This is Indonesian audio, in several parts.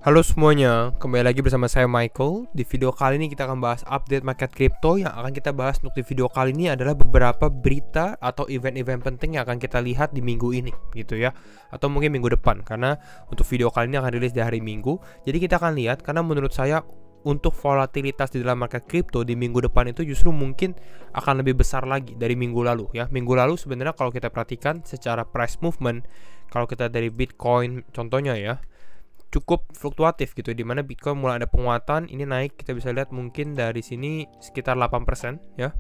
Halo semuanya, kembali lagi bersama saya Michael. Di video kali ini kita akan bahas update market crypto. Yang akan kita bahas untuk di video kali ini adalah beberapa berita atau event-event penting yang akan kita lihat di minggu ini gitu ya. Atau mungkin minggu depan, karena untuk video kali ini akan rilis di hari Minggu. Jadi kita akan lihat, karena menurut saya untuk volatilitas di dalam market crypto di minggu depan itu justru mungkin akan lebih besar lagi dari minggu lalu ya. Minggu lalu sebenarnya kalau kita perhatikan secara price movement, kalau kita dari Bitcoin contohnya ya, cukup fluktuatif gitu, dimana Bitcoin mulai ada penguatan, ini naik, kita bisa lihat mungkin dari sini sekitar 8% ya,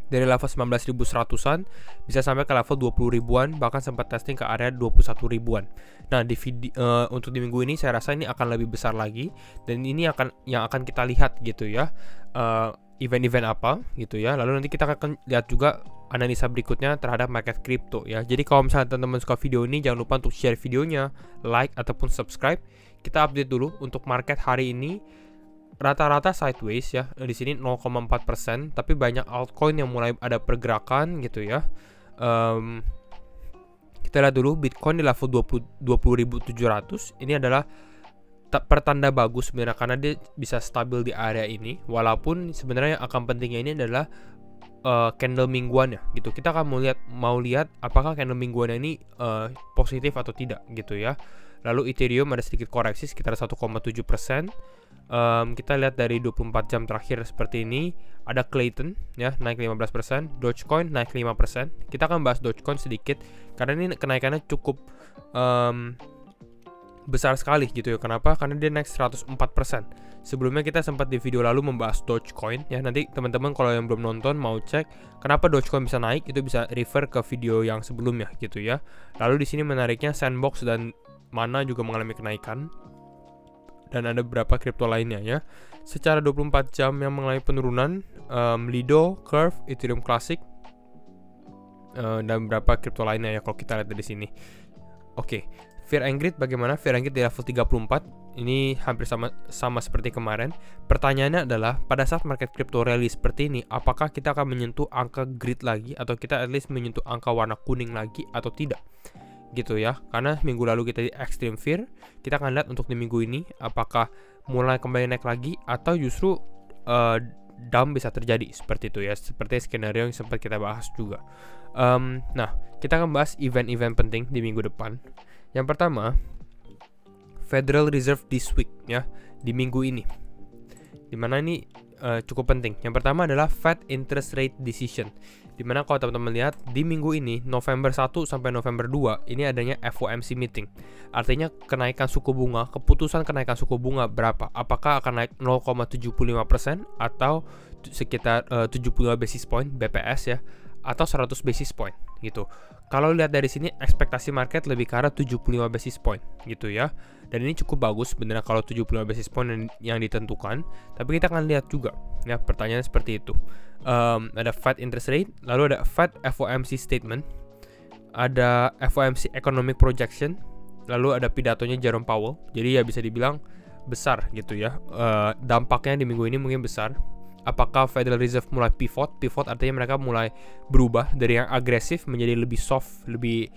dari level 19.100an bisa sampai ke level 20 ribuan, bahkan sempat testing ke area 21 ribuan. Nah untuk di minggu ini saya rasa ini akan lebih besar lagi, dan ini yang akan kita lihat gitu ya, event-event apa gitu ya. Lalu nanti kita akan lihat juga analisa berikutnya terhadap market crypto ya. Jadi kalau misalnya teman-teman suka video ini, jangan lupa untuk share videonya, like ataupun subscribe. Kita update dulu untuk market hari ini. Rata-rata sideways ya, di sini 0,4%, tapi banyak altcoin yang mulai ada pergerakan gitu ya. Kita lihat dulu Bitcoin di level 20.700. Ini adalah pertanda bagus sebenarnya, karena dia bisa stabil di area ini, walaupun sebenarnya yang akan pentingnya ini adalah candle mingguan ya gitu. Kita akan mau lihat apakah candle mingguan ini positif atau tidak gitu ya. Lalu Ethereum ada sedikit koreksi sekitar 1,7%. Kita lihat dari 24 jam terakhir seperti ini. Ada Clayton ya, naik 15%, Dogecoin naik 5%. Kita akan bahas Dogecoin sedikit karena ini kenaikannya cukup besar sekali gitu ya. Kenapa? Karena dia naik 104%. Sebelumnya kita sempat di video lalu membahas Dogecoin ya. Nanti teman-teman kalau yang belum nonton mau cek kenapa Dogecoin bisa naik, itu bisa refer ke video yang sebelumnya gitu ya. Lalu di sini menariknya Sandbox dan Mana juga mengalami kenaikan. Dan ada beberapa kripto lainnya ya. Secara 24 jam yang mengalami penurunan, Lido, Curve, Ethereum Classic, dan beberapa kripto lainnya ya kalau kita lihat dari sini. Oke. Fear and Greed bagaimana? Fear and Greed di level 34. Ini hampir sama seperti kemarin. Pertanyaannya adalah pada saat market crypto rally seperti ini, apakah kita akan menyentuh angka greed lagi, atau kita at least menyentuh angka warna kuning lagi atau tidak? Gitu ya. Karena minggu lalu kita di extreme fear. Kita akan lihat untuk di minggu ini apakah mulai kembali naik lagi atau justru down bisa terjadi seperti itu ya. Seperti skenario yang sempat kita bahas juga. Nah, kita akan bahas event-event penting di minggu depan. Yang pertama, Federal Reserve this week ya, di minggu ini. Dimana ini cukup penting. Yang pertama adalah Fed Interest Rate Decision. Dimana kalau teman-teman lihat di minggu ini, November 1 sampai November 2, ini adanya FOMC meeting. Artinya kenaikan suku bunga, keputusan kenaikan suku bunga berapa? Apakah akan naik 0,75% atau sekitar 75 basis point BPS ya, atau 100 basis point gitu. Kalau lihat dari sini ekspektasi market lebih ke arah 75 basis point gitu ya. Dan ini cukup bagus sebenarnya kalau 75 basis point yang ditentukan. Tapi kita akan lihat juga ya, pertanyaan seperti itu. Ada Fed interest rate, lalu ada Fed FOMC statement, ada FOMC economic projection, lalu ada pidatonya Jerome Powell. Jadi ya bisa dibilang besar gitu ya. Dampaknya di minggu ini mungkin besar. Apakah Federal Reserve mulai pivot? Pivot artinya mereka mulai berubah dari yang agresif menjadi lebih soft, lebih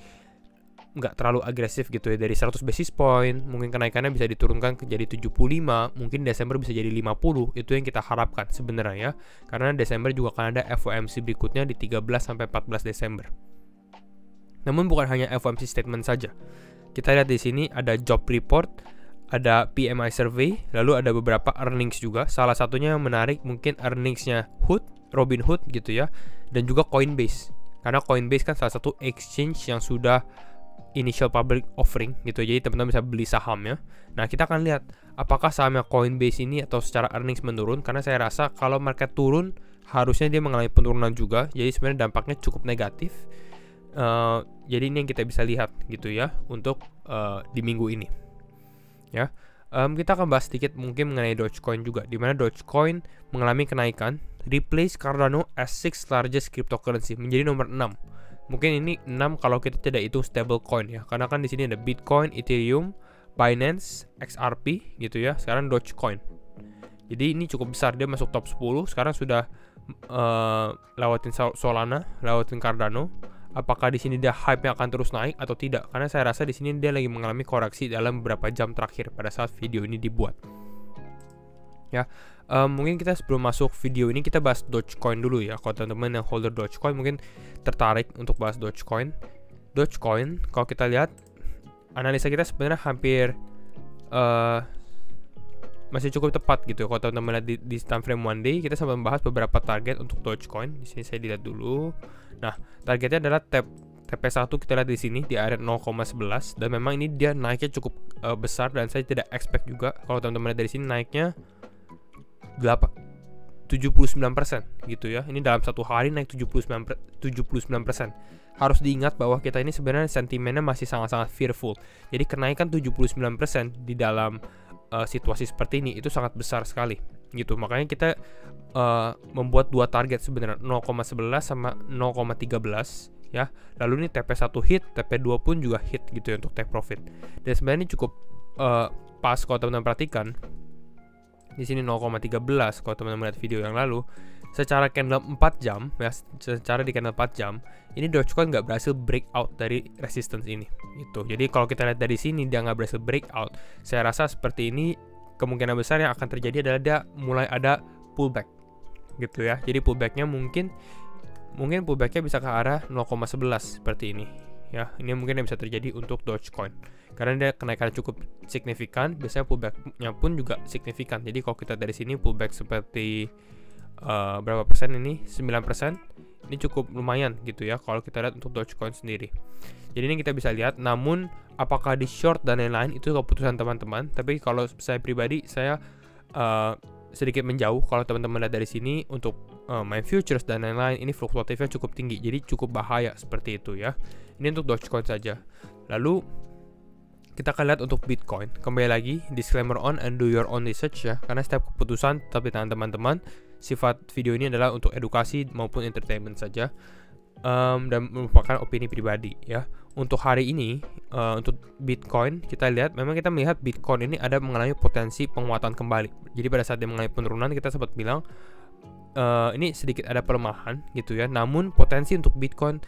nggak terlalu agresif gitu ya. Dari 100 basis point, mungkin kenaikannya bisa diturunkan ke jadi 75, mungkin Desember bisa jadi 50. Itu yang kita harapkan sebenarnya ya. Karena Desember juga akan ada FOMC berikutnya di 13-14 Desember. Namun bukan hanya FOMC statement saja. Kita lihat di sini ada job report, ada PMI survey, lalu ada beberapa earnings juga. Salah satunya yang menarik mungkin earningsnya Robinhood gitu ya, dan juga Coinbase. Karena Coinbase kan salah satu exchange yang sudah initial public offering gitu. Jadi teman-teman bisa beli sahamnya. Nah, kita akan lihat apakah sahamnya Coinbase ini atau secara earnings menurun, karena saya rasa kalau market turun harusnya dia mengalami penurunan juga. Jadi sebenarnya dampaknya cukup negatif. Jadi ini yang kita bisa lihat gitu ya untuk di minggu ini. Ya, kita akan bahas sedikit mungkin mengenai Dogecoin juga, di mana Dogecoin mengalami kenaikan, replace Cardano as 6th largest cryptocurrency, menjadi nomor 6. Mungkin ini 6 kalau kita tidak hitung stablecoin ya, karena kan di sini ada Bitcoin, Ethereum, Binance, XRP gitu ya. Sekarang Dogecoin. Jadi ini cukup besar, dia masuk top 10. Sekarang sudah lewatin Solana, lewatin Cardano. apakah di sini dia hype-nya akan terus naik atau tidak, karena saya rasa di sini dia lagi mengalami koreksi dalam beberapa jam terakhir pada saat video ini dibuat. Ya, mungkin kita sebelum masuk video ini kita bahas Dogecoin dulu ya. Kalau teman-teman yang holder Dogecoin mungkin tertarik untuk bahas Dogecoin. Dogecoin, kalau kita lihat analisa kita sebenarnya hampir masih cukup tepat gitu. Kalau teman-teman lihat di time frame one day, kita sampai membahas beberapa target untuk Dogecoin. Di sini saya dilihat dulu. Nah, targetnya adalah TP1 kita lihat di sini di area 0,11, dan memang ini dia naiknya cukup besar, dan saya tidak expect juga kalau teman-teman lihat dari sini naiknya 79% gitu ya. Ini dalam satu hari naik 79%. Harus diingat bahwa kita ini sebenarnya sentimennya masih sangat-sangat fearful. Jadi kenaikan 79% di dalam situasi seperti ini itu sangat besar sekali gitu. Makanya kita membuat dua target sebenarnya, 0,11 sama 0,13 ya. Lalu ini TP1 hit, TP2 pun juga hit gitu ya untuk take profit. Dan sebenarnya ini cukup pas kalau teman-teman perhatikan. Di sini 0,13 kalau teman-teman lihat video yang lalu. Secara candle 4 jam ya, secara di candle 4 jam ini Dogecoin nggak berhasil breakout dari resistance ini gitu. Jadi kalau kita lihat dari sini dia nggak berhasil breakout, saya rasa seperti ini kemungkinan besar yang akan terjadi adalah dia mulai ada pullback gitu ya. Jadi pullbacknya mungkin pullbacknya bisa ke arah 0,11 seperti ini ya. Ini mungkin yang bisa terjadi untuk Dogecoin karena dia kenaikan cukup signifikan. Biasanya pullbacknya pun juga signifikan. Jadi kalau kita dari sini pullback seperti berapa persen ini, 9%, ini cukup lumayan gitu ya kalau kita lihat untuk Dogecoin sendiri. Jadi ini kita bisa lihat, namun apakah di short dan lain-lain itu keputusan teman-teman. Tapi kalau saya pribadi, saya sedikit menjauh. Kalau teman-teman lihat dari sini untuk main futures dan lain-lain, ini fluktuatifnya cukup tinggi, jadi cukup bahaya seperti itu ya. Ini untuk Dogecoin saja. Lalu kita akan lihat untuk Bitcoin. Kembali lagi, disclaimer on and do your own research ya, karena setiap keputusan tetap di tangan teman-teman. Sifat video ini adalah untuk edukasi maupun entertainment saja, dan merupakan opini pribadi ya. Untuk hari ini, untuk Bitcoin kita lihat, memang kita melihat Bitcoin ini ada mengalami potensi penguatan kembali. Jadi pada saat dia mengalami penurunan, kita sempat bilang ini sedikit ada pelemahan gitu ya. Namun potensi untuk Bitcoin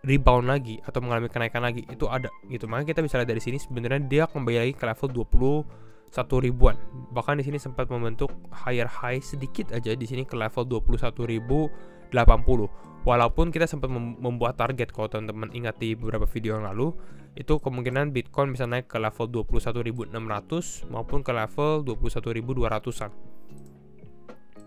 rebound lagi atau mengalami kenaikan lagi itu ada gitu. Makanya kita bisa lihat dari sini sebenarnya dia kembali lagi ke level 21 ribuan. Bahkan di sini sempat membentuk higher high sedikit aja di sini ke level 21.080. Walaupun kita sempat membuat target, kalau teman-teman ingat di beberapa video yang lalu, itu kemungkinan Bitcoin bisa naik ke level 21.600 maupun ke level 21.200-an.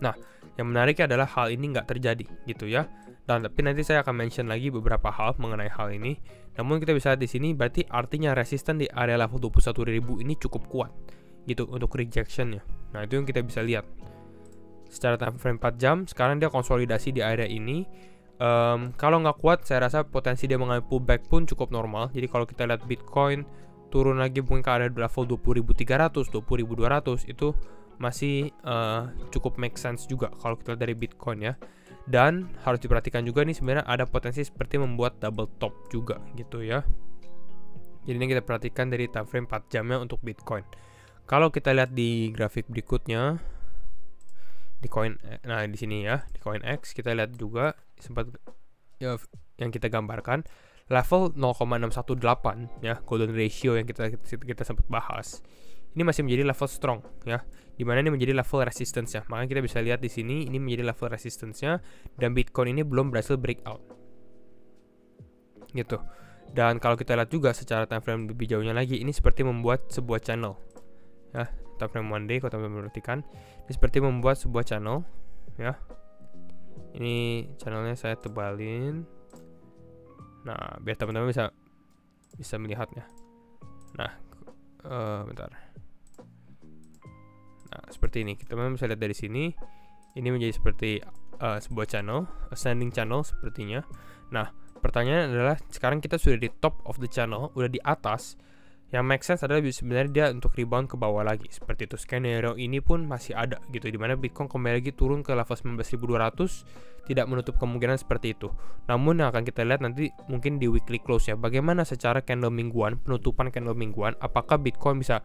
Nah, yang menariknya adalah hal ini nggak terjadi gitu ya. Dan tapi nanti saya akan mention lagi beberapa hal mengenai hal ini. Namun kita bisa lihat di sini berarti artinya resisten di area level 21.000 ini cukup kuat gitu untuk rejectionnya. Nah, itu yang kita bisa lihat. Secara time frame 4 jam, sekarang dia konsolidasi di area ini. Kalau nggak kuat, saya rasa potensi dia mengalami pullback pun cukup normal. Jadi kalau kita lihat Bitcoin turun lagi mungkin ke area level 20.300, 20.200 itu masih cukup make sense juga kalau kita lihat dari Bitcoin ya. Dan harus diperhatikan juga nih sebenarnya ada potensi seperti membuat double top juga gitu ya. Jadi ini kita perhatikan dari time frame 4 jamnya untuk Bitcoin. Kalau kita lihat di grafik berikutnya di koin, nah di sini ya di koin X kita lihat juga sempat ya, yang kita gambarkan level 0,618 ya, golden ratio yang kita sempat bahas. Ini masih menjadi level strong ya, dimana ini menjadi level resistance ya. Makanya kita bisa lihat di sini ini menjadi level resistance-nya, dan Bitcoin ini belum berhasil breakout gitu. Dan kalau kita lihat juga secara time frame lebih jauhnya lagi, ini seperti membuat sebuah channel ya, time frame one day kalau teman-teman perhatikan, ini seperti membuat sebuah channel ya. Ini channelnya saya tebalin, nah biar teman-teman bisa melihatnya. Nah bentar. Nah, seperti ini. Kita memang bisa lihat dari sini. Ini menjadi seperti sebuah channel, ascending channel sepertinya. Nah, pertanyaannya adalah sekarang kita sudah di top of the channel, udah di atas. Yang make sense adalah sebenarnya dia untuk rebound ke bawah lagi. Seperti itu. Skenario ini pun masih ada gitu, dimana Bitcoin kembali lagi turun ke level 19.200, tidak menutup kemungkinan seperti itu. Namun yang akan kita lihat nanti mungkin di weekly close ya, bagaimana secara candle mingguan, penutupan candle mingguan, apakah Bitcoin bisa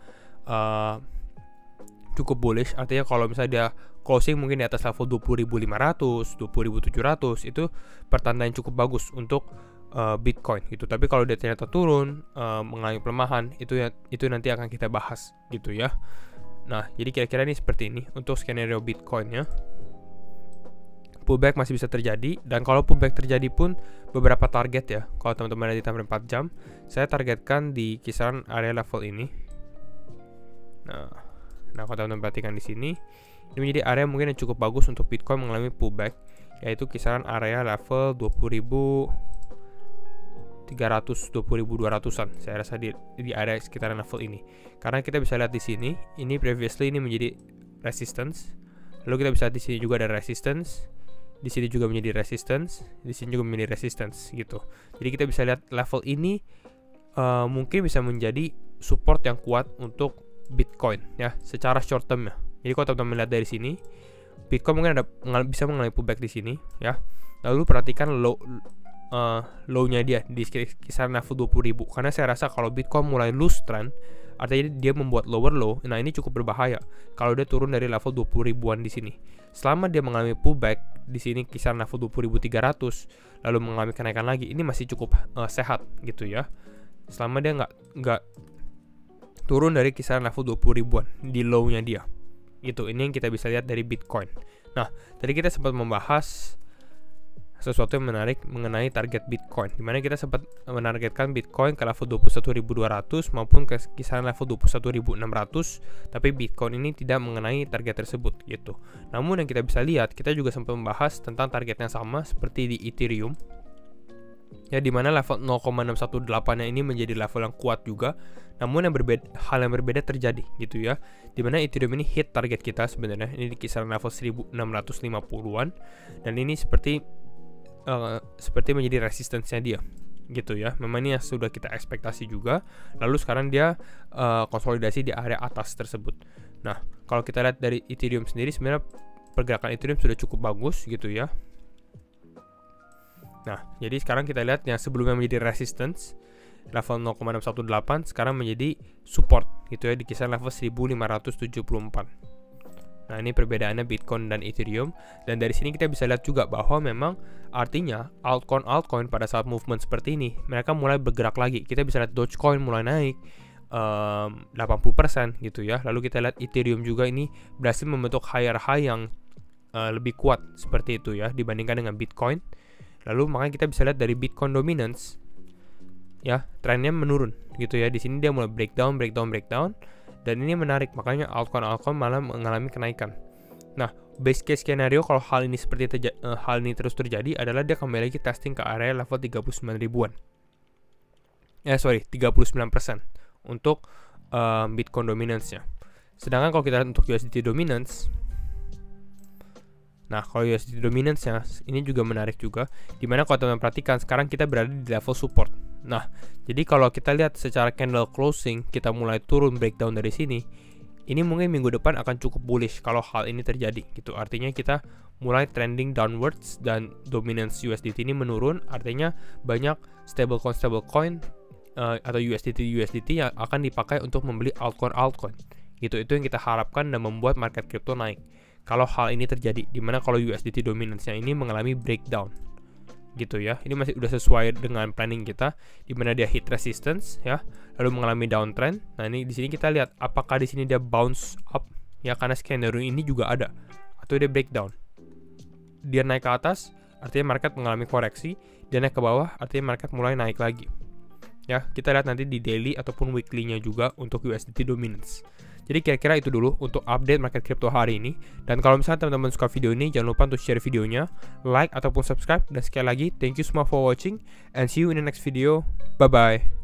cukup bullish, artinya kalau misalnya dia closing mungkin di atas level 20.500, 20.700 itu pertanda yang cukup bagus untuk Bitcoin gitu. Tapi kalau dia ternyata turun, mengalami pelemahan, itu nanti akan kita bahas gitu ya. Nah, jadi kira-kira ini seperti ini untuk skenario Bitcoin ya. Pullback masih bisa terjadi, dan kalau pullback terjadi pun beberapa target ya. Kalau teman-teman ada di timer 4 jam, saya targetkan di kisaran area level ini. Nah, kalau teman-teman perhatikan di sini, ini menjadi area mungkin yang cukup bagus untuk Bitcoin mengalami pullback, yaitu kisaran area level 20.300, 20.200-an. Saya rasa di area sekitaran level ini. Karena kita bisa lihat di sini, ini previously ini menjadi resistance. Lalu kita bisa lihat di sini juga ada resistance. Di sini juga menjadi resistance, di sini juga menjadi resistance gitu. Jadi kita bisa lihat level ini mungkin bisa menjadi support yang kuat untuk Bitcoin ya, secara short term ya. Jadi kalau teman-teman lihat dari sini, Bitcoin mungkin bisa mengalami pullback di sini ya. Lalu perhatikan low-nya dia di kisaran level 20.000. Karena saya rasa kalau Bitcoin mulai loose trend, artinya dia membuat lower low. Nah, ini cukup berbahaya kalau dia turun dari level 20.000-an di sini. Selama dia mengalami pullback di sini kisaran level 20.300 lalu mengalami kenaikan lagi, ini masih cukup sehat gitu ya. Selama dia nggak turun dari kisaran level 20.000-an di low-nya dia. Itu ini yang kita bisa lihat dari Bitcoin. Nah, tadi kita sempat membahas sesuatu yang menarik mengenai target Bitcoin, dimana kita sempat menargetkan Bitcoin ke level 21.200 maupun ke kisaran level 21.600, tapi Bitcoin ini tidak mengenai target tersebut gitu. Namun yang kita bisa lihat, kita juga sempat membahas tentang target yang sama seperti di Ethereum ya, dimana level 0,618-nya ini menjadi level yang kuat juga. Namun hal yang berbeda terjadi gitu ya, dimana Ethereum ini hit target kita sebenarnya ini di kisaran level 1650-an, dan ini seperti menjadi resistance-nya dia gitu ya. Memang ini yang sudah kita ekspektasi juga. Lalu sekarang dia konsolidasi di area atas tersebut. Nah, kalau kita lihat dari Ethereum sendiri, sebenarnya pergerakan Ethereum sudah cukup bagus gitu ya. Nah, jadi sekarang kita lihat yang sebelumnya menjadi resistance level 0,618 sekarang menjadi support gitu ya di kisaran level 1574. Nah, ini perbedaannya Bitcoin dan Ethereum. Dan dari sini kita bisa lihat juga bahwa memang artinya altcoin pada saat movement seperti ini, mereka mulai bergerak lagi. Kita bisa lihat Dogecoin mulai naik 80% gitu ya. Lalu kita lihat Ethereum juga ini berhasil membentuk higher high yang lebih kuat seperti itu ya dibandingkan dengan Bitcoin. Lalu makanya kita bisa lihat dari Bitcoin dominance ya, trennya menurun gitu ya. Di sini dia mulai breakdown. Dan ini menarik, makanya altcoin malah mengalami kenaikan. Nah, base case skenario kalau hal ini terus terjadi adalah dia kembali lagi testing ke area level 39 ribuan. 39% untuk Bitcoin dominance-nya. Sedangkan kalau kita lihat untuk USDT dominance, nah kalau USDT dominance-nya ini juga menarik juga, dimana kalau teman-teman perhatikan sekarang kita berada di level support. Nah, jadi kalau kita lihat secara candle closing, kita mulai turun breakdown dari sini. Ini mungkin minggu depan akan cukup bullish kalau hal ini terjadi gitu. Artinya kita mulai trending downwards dan dominance USDT ini menurun. Artinya banyak stablecoin atau USDT yang akan dipakai untuk membeli altcoin. Gitu, itu yang kita harapkan dan membuat market crypto naik. Kalau hal ini terjadi, dimana kalau USDT dominance-nya ini mengalami breakdown. Gitu ya, ini masih udah sesuai dengan planning kita, di mana dia hit resistance ya, lalu mengalami downtrend. Nah, ini di sini kita lihat apakah di sini dia bounce up ya, karena skenario ini juga ada, atau dia breakdown. Dia naik ke atas, artinya market mengalami koreksi. Dia naik ke bawah, artinya market mulai naik lagi. Ya, kita lihat nanti di daily ataupun weekly-nya juga untuk USDT dominance. Jadi kira-kira itu dulu untuk update market crypto hari ini. Dan kalau misalnya teman-teman suka video ini, jangan lupa untuk share videonya, like ataupun subscribe. Dan sekali lagi, thank you semua for watching and see you in the next video. Bye-bye.